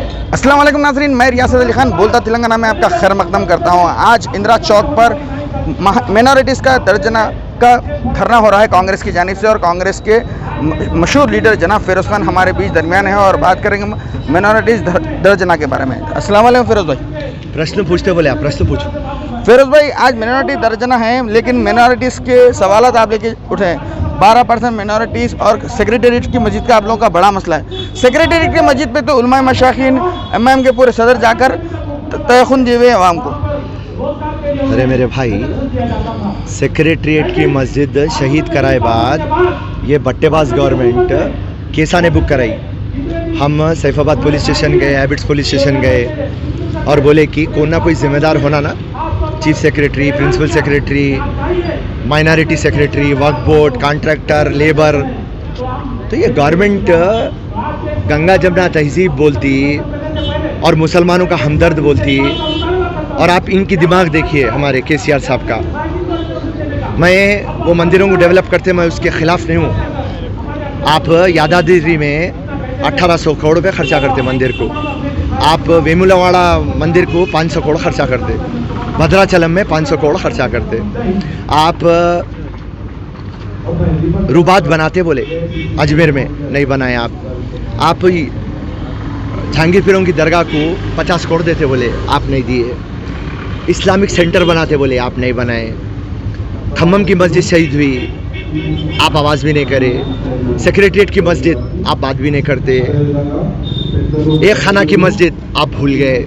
अस्सलाम वालेकुम नाज़रीन, मैं रियासत अली खान बोलता तेलंगाना में आपका खैर मकदम करता हूँ। आज इंदिरा चौक पर मिनॉरिटीज़ का दर्जना का धरना हो रहा है कांग्रेस की जानिब से, और कांग्रेस के मशहूर लीडर जनाब फिरोज़ खान हमारे बीच दरमियान है और बात करेंगे मिनॉरिटीज़ दर्जना के बारे में। अस्सलाम वालेकुम फिरोज़ भाई। प्रश्न पूछते बोले, आप प्रश्न पूछो। फिरोज़ भाई, आज मिनॉरिटी दर्जना है, लेकिन मिनॉरिटीज़ के सवाल आप लेके उठे हैं। 12% मिनॉरिटीज़ और सेक्रेटेरिएट की मस्जिद का आप लोगों का बड़ा मसला है। सेक्रेटेरिएट की मस्जिद पे तो उलमा मशाखीन एमएम के पूरे सदर जाकर तयखुन दिए हुए अवाम को। अरे मेरे भाई, सेक्रेटेरिएट की मस्जिद शहीद कराए बाद ये बट्टेबाज गवर्नमेंट केसा ने बुक कराई। हम सैफाबाद पुलिस स्टेशन गए, हैबिट्स पुलिस स्टेशन गए और बोले कि कोई ना कोई जिम्मेदार होना ना, chief secretary, principal secretary, minority secretary, Waqf board, contractor, labour. तो ये गवर्नमेंट गंगा जमुना तहजीब बोलती और मुसलमानों का हमदर्द बोलती, और आप इनकी दिमाग देखिए हमारे केसीआर साहब का। मैं वो मंदिरों को डेवलप करते, मैं उसके ख़िलाफ़ नहीं हूँ। आप यादाद्री में 1800 करोड़ रुपये खर्चा करते मंदिर को, आप वेमुलवाड़ा मंदिर को 500 करोड़ खर्चा करते, भद्राचलम में 500 करोड़ खर्चा करते, आप रुबात बनाते बोले, अजमेर में नहीं बनाए आप जहांगीर पीरों की दरगाह को 50 करोड़ देते बोले, आप नहीं दिए। इस्लामिक सेंटर बनाते बोले, आप नहीं बनाए। खम्मम की मस्जिद शहीद हुई, आप आवाज़ भी नहीं करे। सेक्रेटेरिएट की मस्जिद आप बात भी नहीं करते। एक खाना की मस्जिद आप भूल गए।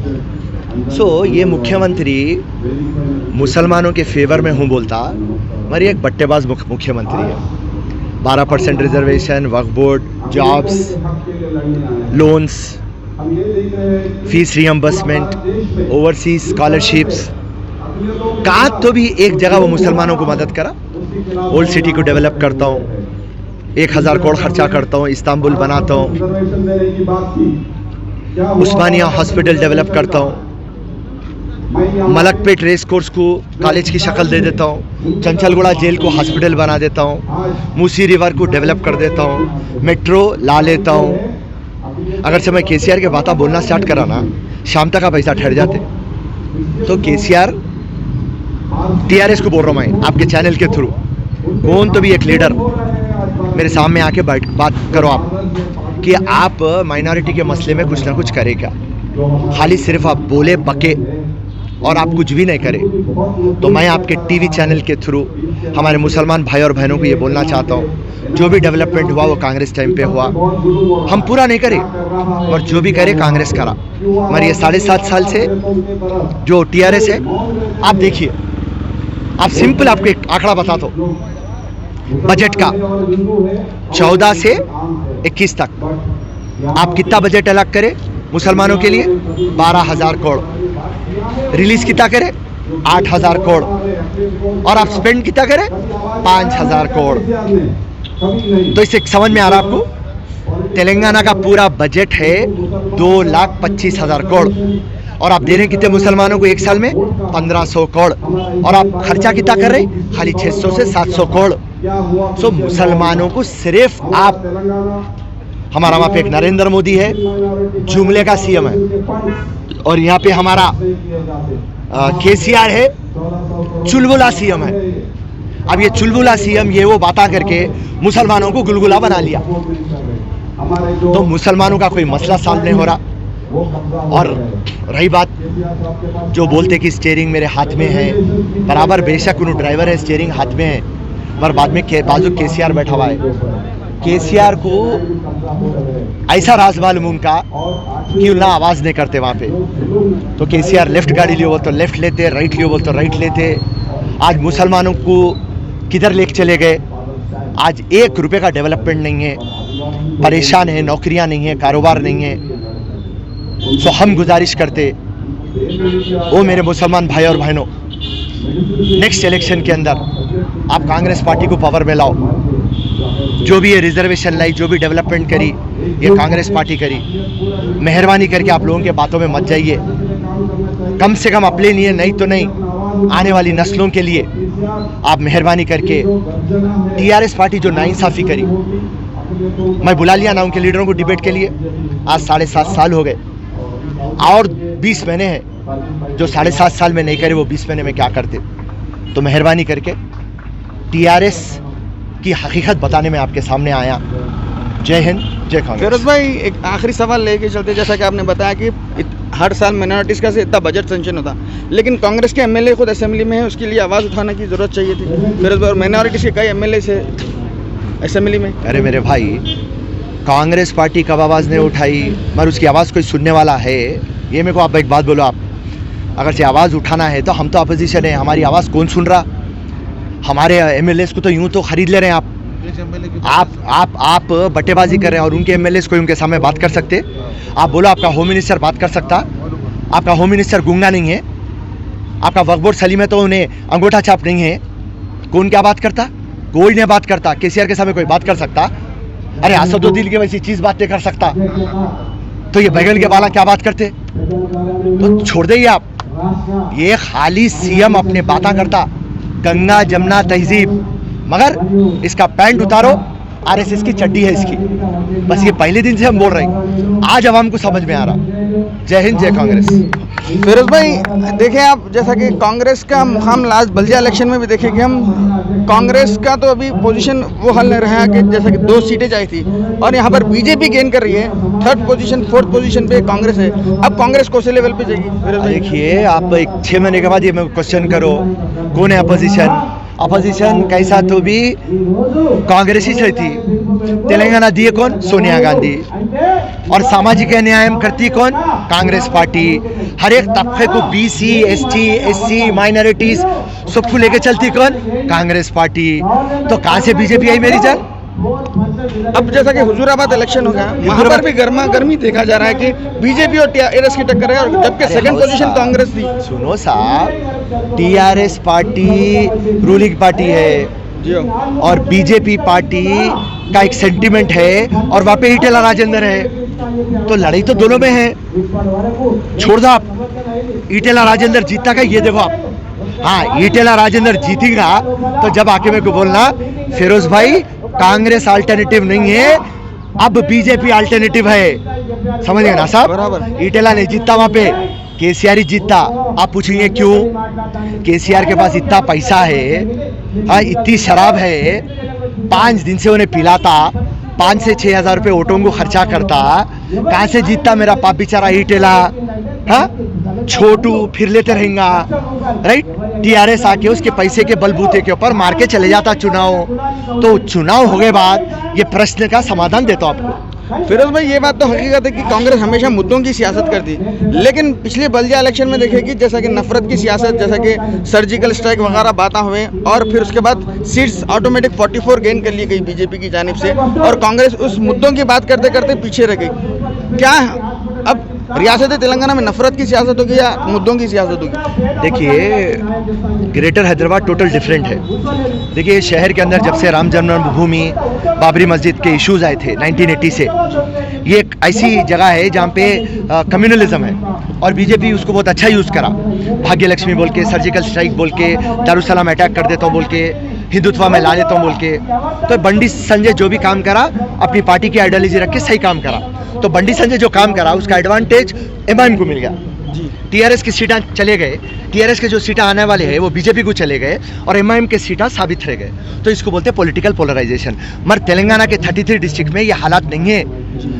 ये मुख्यमंत्री मुसलमानों के फेवर में हूँ बोलता, मगर एक बट्टेबाज मुख्यमंत्री है। 12% reservation, Waqf board, jobs, loans, fees reimbursement, overseas scholarships, कहा तो भी एक जगह वो मुसलमानों को मदद करा। ओल्ड सिटी को डेवलप करता हूँ, 1000 करोड़ खर्चा करता हूँ, इस्तांबुल बनाता हूँ, उस्मानिया हॉस्पिटल डेवलप करता हूँ, मलकपेट रेस कोर्स को कॉलेज की शक्ल दे देता हूँ, चंचलगुड़ा जेल को हॉस्पिटल बना देता हूँ, मूसी रिवर को डेवलप कर देता हूँ, मेट्रो ला लेता हूँ। अगर से मैं केसीआर के बातें बोलना स्टार्ट करा ना, शाम तक आप पैसा ठहर जाते। तो केसीआर टीआरएस को बोल रहा हूँ मैं आपके चैनल के थ्रू, कौन तो भी एक लीडर मेरे सामने आके बात करो आप कि आप माइनॉरिटी के मसले में कुछ ना कुछ करें क्या। खाली सिर्फ आप बोले पके और आप कुछ भी नहीं करें। तो मैं आपके टीवी चैनल के थ्रू हमारे मुसलमान भाई और बहनों को ये बोलना चाहता हूँ, जो भी डेवलपमेंट हुआ वो कांग्रेस टाइम पे हुआ, हम पूरा नहीं करें, और जो भी करे कांग्रेस करा। मगर ये 7.5 साल से जो टीआरएस है, आप देखिए, आप सिंपल आपको एक आंकड़ा बता दो बजट का, 14 से 21 तक आप कितना बजट अलग करें मुसलमानों के लिए? 12,000 करोड़। रिलीज कितना करें? 8,000 करोड़। और आप स्पेंड कितना करें? 5,000 करोड़। तो इससे समझ में आ रहा आपको, तेलंगाना का पूरा बजट है 2,25,000 करोड़, और आप दे रहे हैं कितने मुसलमानों को एक साल में? 1,500 करोड़। और आप खर्चा कितना कर रहे हैं? खाली 600 से 700 करोड़। मुसलमानों को सिर्फ आप, हमारा वहाँ पे एक नरेंद्र मोदी है, जुमले का सीएम है, और यहाँ पे हमारा केसीआर है, चुलबुला सीएम है। अब ये चुलबुला सीएम ये वो बातें करके मुसलमानों को गुलगुला बना लिया। तो मुसलमानों का कोई मसला सॉल्व नहीं हो रहा। और रही बात जो बोलते कि स्टीयरिंग मेरे हाथ में है, बराबर बेशक उन्होंने ड्राइवर है, स्टीयरिंग हाथ में है, पर बाद में बाजू केसीआर बैठा हुआ है। केसीआर को ऐसा राज मालूम उनका कि उन्हें आवाज़ नहीं करते वहाँ पे। तो केसीआर लेफ्ट गाड़ी लियो बोल तो लेफ्ट लेते, राइट लियो बोल तो राइट लेते। आज मुसलमानों को किधर लेके चले गए? आज 1 रुपये का डेवलपमेंट नहीं है, परेशान है, नौकरियाँ नहीं है, कारोबार नहीं है। हम गुजारिश करते, ओ मेरे मुसलमान भाई और बहनों, नेक्स्ट इलेक्शन के अंदर आप कांग्रेस पार्टी को पावर में लाओ। जो भी ये रिजर्वेशन लाई, जो भी डेवलपमेंट करी, ये कांग्रेस पार्टी करी। मेहरबानी करके आप लोगों के बातों में मत जाइए, कम से कम अपने लिए नहीं तो नहीं, आने वाली नस्लों के लिए आप मेहरबानी करके। टीआरएस पार्टी जो नाइंसाफ़ी करी, मैं बुला लिया ना उनके लीडरों को डिबेट के लिए, आज 7.5 साल हो गए। और 20 महीने हैं जो 7.5 साल में नहीं करे, वो 20 महीने में क्या करते। तो मेहरबानी करके टीआरएस की हकीकत बताने में आपके सामने आया। जय हिंद, जय कांग्रेस। फिरोज भाई, एक आखिरी सवाल लेके चलते, जैसा कि आपने बताया कि हर साल माइनॉरिटीज़ का से इतना बजट सेंक्शन होता, लेकिन कांग्रेस के एमएलए खुद असेंबली में है, उसके लिए आवाज़ उठाने की ज़रूरत चाहिए थी फिरोज भाई, और माइनॉरिटीज़ के कई एमएलए से असेंबली में। अरे मेरे भाई, कांग्रेस पार्टी कब आवाज़ नहीं उठाई, मगर उसकी आवाज़ कोई सुनने वाला है? ये मेरे को आप एक बात बोलो, आप अगर से आवाज़ उठाना है तो हम तो अपोजिशन है, हमारी आवाज़ कौन सुन रहा? हमारे एमएलएस को तो यूं तो खरीद ले रहे हैं आप बट्टेबाजी कर रहे हैं, और उनके एमएलएस को उनके सामने बात कर सकते? आप बोलो, आपका होम मिनिस्टर बात कर सकता? आपका होम मिनिस्टर गूंगा नहीं है? आपका वक्फ बोर्ड सलीम है तो उन्हें अंगूठा छाप नहीं है? कौन क्या बात करता? कोई नहीं बात करता। केसीआर के सामने कोई बात कर सकता? अरे असदुद्दीन के वैसी चीज बात नहीं कर सकता, तो ये बैगन के बाला क्या बात करते? तो छोड़ दे आप, ये खाली सीएम अपने बातें करता, गंगा जमुना तहजीब, मगर इसका पैंट उतारो, आरएसएस की चड्डी है इसकी। बस ये पहले दिन से हम बोल रहे हैं, आज आवाम को समझ में आ रहा। जय हिंद, जय कांग्रेस। फिरोज भाई, देखें आप, जैसा कि कांग्रेस का मुकाम लास्ट बल्दिया इलेक्शन में भी देखे कि हम कांग्रेस का तो अभी पोजीशन वो हल नहीं रहा कि जैसा कि 2 सीटें चाहिए थी, और यहाँ पर बीजेपी गेन कर रही है, 3rd पोजीशन 4th पोजीशन पे कांग्रेस है। अब कांग्रेस कौन से लेवल पे जाएगी फिरोज भाई? देखिए, आप 6 महीने के बाद ये क्वेश्चन करो, कौन है अपोजिशन? अपोजिशन कैसा तो भी कांग्रेस ही थी। तेलंगाना दिए कौन? सोनिया गांधी। और सामाजिक न्याय करती कौन? कांग्रेस पार्टी। हर एक तबके को BC, ST, SC, माइनॉरिटीज सबको लेके चलती कौन? कांग्रेस पार्टी। तो कहाँ से बीजेपी आई मेरी जान? अब जैसा कि हुजूराबाद इलेक्शन हो गया, वहाँ पर भी गर्मा गर्मी देखा जा रहा है कि बीजेपी और टीआरएस की टक्कर है, और जबकि 2nd पोजीशन कांग्रेस थी। सुनो साहब, टीआरएस पार्टी रूलिंग पार्टी है जी, और बीजेपी पार्टी का एक सेंटिमेंट है, और वहाँ पे ईटेला राजेंद्र है, तो लड़ाई तो दोनों में है। छोड़ दो आप, ईटेला राजेंद्र जीतता का ये देखो आप। हाँ, ईटेला राजेंद्र जीतेगा तो जब आके मेरे को बोलना, फिरोज भाई कांग्रेस अल्टरनेटिव नहीं है, अब बीजेपी अल्टरनेटिव है। समझ गए ना साहब? बराबर। ईटेला नहीं जीतता, वहां पे केसीआर ही जीतता। आप पूछेंगे क्यों? केसीआर के पास इतना पैसा है, इतनी शराब है, 5 दिन से उन्हें पिलाता, 5 से 6 हजार रुपये ऑटो को खर्चा करता। कहाँ से जीतता मेरा पाप बेचारा ईटेला? हाँ, छोटू फिर लेते रहेगा, राइट? टीआरएस आके उसके पैसे के बलबूते के ऊपर मार के चले जाता चुनाव। तो चुनाव हो गए बाद ये प्रश्न का समाधान देता हूं आपको। फिरोज भाई, ये बात तो हकीकत है कि कांग्रेस हमेशा मुद्दों की सियासत करती, लेकिन पिछले बल्दिया इलेक्शन में देखे कि जैसा कि नफरत की सियासत, जैसा कि सर्जिकल स्ट्राइक वगैरह बातें हुए, और फिर उसके बाद सीट्स ऑटोमेटिक 44 गेन कर ली गई बीजेपी की जानिब से, और कांग्रेस उस मुद्दों की बात करते करते पीछे रह गई। क्या अब रियासत तेलंगाना में नफरत की सियासत होगी या मुद्दों की सियासत होगी? देखिए, ग्रेटर हैदराबाद टोटल डिफरेंट है। देखिए, शहर के अंदर जब से राम जन्मभूमि, बाबरी मस्जिद के इश्यूज आए थे 1980 से, ये एक ऐसी जगह है जहाँ पे कम्युनलिज्म है, और बीजेपी उसको बहुत अच्छा यूज़ करा। भाग्य लक्ष्मी बोल के, सर्जिकल स्ट्राइक बोल के, दारुसलाम अटैक कर देता हूँ बोल के, हिंदुत्व में ला देता हूँ बोल के। तो बंडी संजय जो भी काम करा, अपनी पार्टी की आइडियोलॉजी रख के सही काम करा। तो बंडी संजय जो काम करा, उसका एडवांटेज एमआईएम को मिल गया। टीआरएस की सीटें चले गए, टीआरएस के जो सीटें आने वाले हैं वो बीजेपी को चले गए, और एमआईएम के सीटें साबित रह गए। तो इसको बोलते हैं पॉलिटिकल पोलराइजेशन। मगर तेलंगाना के 33 डिस्ट्रिक्ट में ये हालात नहीं है।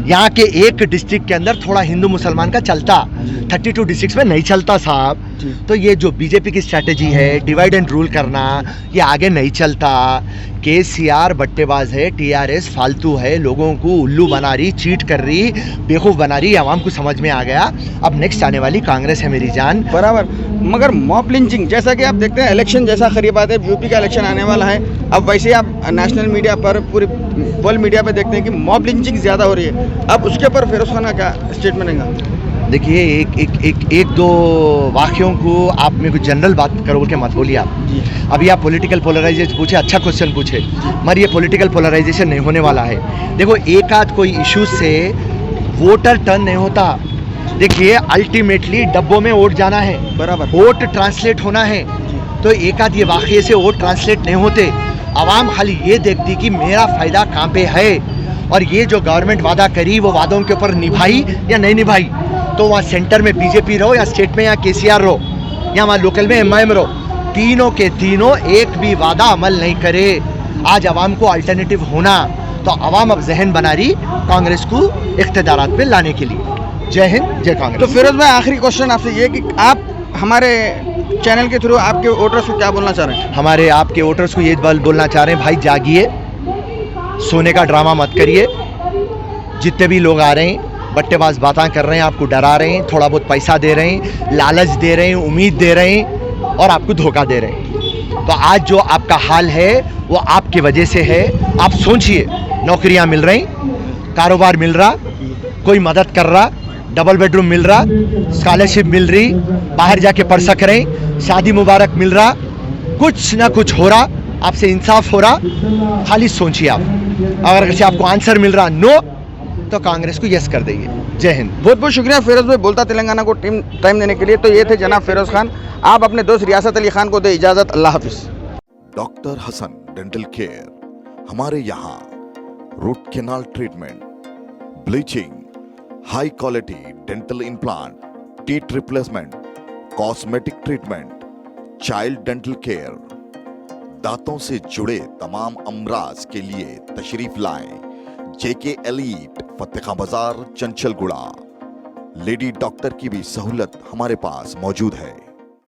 यहाँ के एक डिस्ट्रिक्ट के अंदर थोड़ा हिंदू मुसलमान का चलता, 32 डिस्ट्रिक्ट में नहीं चलता साहब। तो ये जो बीजेपी की स्ट्रैटेजी है, डिवाइड एंड रूल करना, ये आगे नहीं चलता। केसीआर बट्टेबाज है, टीआरएस फालतू है, लोगों को उल्लू बना रही, चीट कर रही, बेवकूफ़ बना रही, आवाम को समझ में आ गया। अब नेक्स्ट आने वाली कांग्रेस है मेरी जान। बराबर। मगर मॉब लिंचिंग, जैसा कि आप देखते हैं इलेक्शन जैसा करीब आते हैं, यूपी का इलेक्शन आने वाला है, अब वैसे ही आप नेशनल मीडिया पर, पूरे वर्ल्ड मीडिया पर देखते हैं कि मॉब लिंचिंग ज़्यादा हो रही है। अब उसके ऊपर फिरोज खान का क्या स्टेटमेंट है? देखिए, एक दो वाक्यों को आप मेरे को जनरल बात करो के मत बोलिए आप। अभी आप पॉलिटिकल पोलराइजेशन पूछे, अच्छा क्वेश्चन पूछे, मगर ये पॉलिटिकल पोलराइजेशन नहीं होने वाला है। देखो, एक आध कोई इशू से वोटर टर्न नहीं होता। देखिए, अल्टीमेटली डब्बों में वोट जाना है, बराबर, वोट ट्रांसलेट होना है। तो एक आध ये वाक़ये से वोट ट्रांसलेट नहीं होते। आवाम खाली ये देखती कि मेरा फ़ायदा कहाँ पे है, और ये जो गवर्नमेंट वादा करी वो वादों के ऊपर निभाई या नहीं निभाई। तो वहाँ सेंटर में बीजेपी रहो या स्टेट में या केसीआर रहो या वहाँ लोकल में एमआईएम रहो, तीनों के तीनों एक भी वादा अमल नहीं करे। आज आवाम को अल्टरनेटिव होना, तो आवाम अब जहन बना रही कांग्रेस को इख्तिदारात पे लाने के लिए। जय हिंद, जय तो कांग्रेस। फिरोज भाई आखिरी क्वेश्चन आपसे ये कि आप हमारे चैनल के थ्रू आपके वोटर्स को क्या बोलना चाह रहे हैं? हमारे आपके वोटर्स को ये बोलना चाह रहे हैं, भाई जागिए, सोने का ड्रामा मत करिए। जितने भी लोग आ रहे हैं बट्टेबाज बातें कर रहे हैं, आपको डरा रहे हैं, थोड़ा बहुत पैसा दे रहे हैं, लालच दे रहे हैं, उम्मीद दे रहे हैं और आपको धोखा दे रहे हैं। तो आज जो आपका हाल है वो आपकी वजह से है। आप सोचिए, नौकरियां मिल रही, कारोबार मिल रहा, कोई मदद कर रहा, डबल बेडरूम मिल रहा, स्कॉलरशिप मिल रही, बाहर जाके पढ़ सक रहे, शादी मुबारक मिल रहा, कुछ ना कुछ हो रहा, आपसे इंसाफ हो रहा। खाली सोचिए आप, अगर से आपको आंसर मिल रहा नो, तो कांग्रेस को यस कर देंगे। जय हिंद। बहुत बहुत शुक्रिया फिरोज भाई बोलता तेलंगाना को टाइम देने के लिए। तो ये थे जनाब फिरोज खान। आप अपने दोस्त रियासत अली खान को दे इजाज़त। अल्लाह हाफिज़। डॉक्टर हसन डेंटल केयर, हमारे यहाँ root canal treatment, bleaching, high quality dental implant, teeth replacement, cosmetic treatment, child dental care, दांतों से जुड़े तमाम अमराज के लिए तशरीफ लाएं। जेके एलीट, फतेहा बाजार, चंचलगुड़ा। लेडी डॉक्टर की भी सहूलत हमारे पास मौजूद है।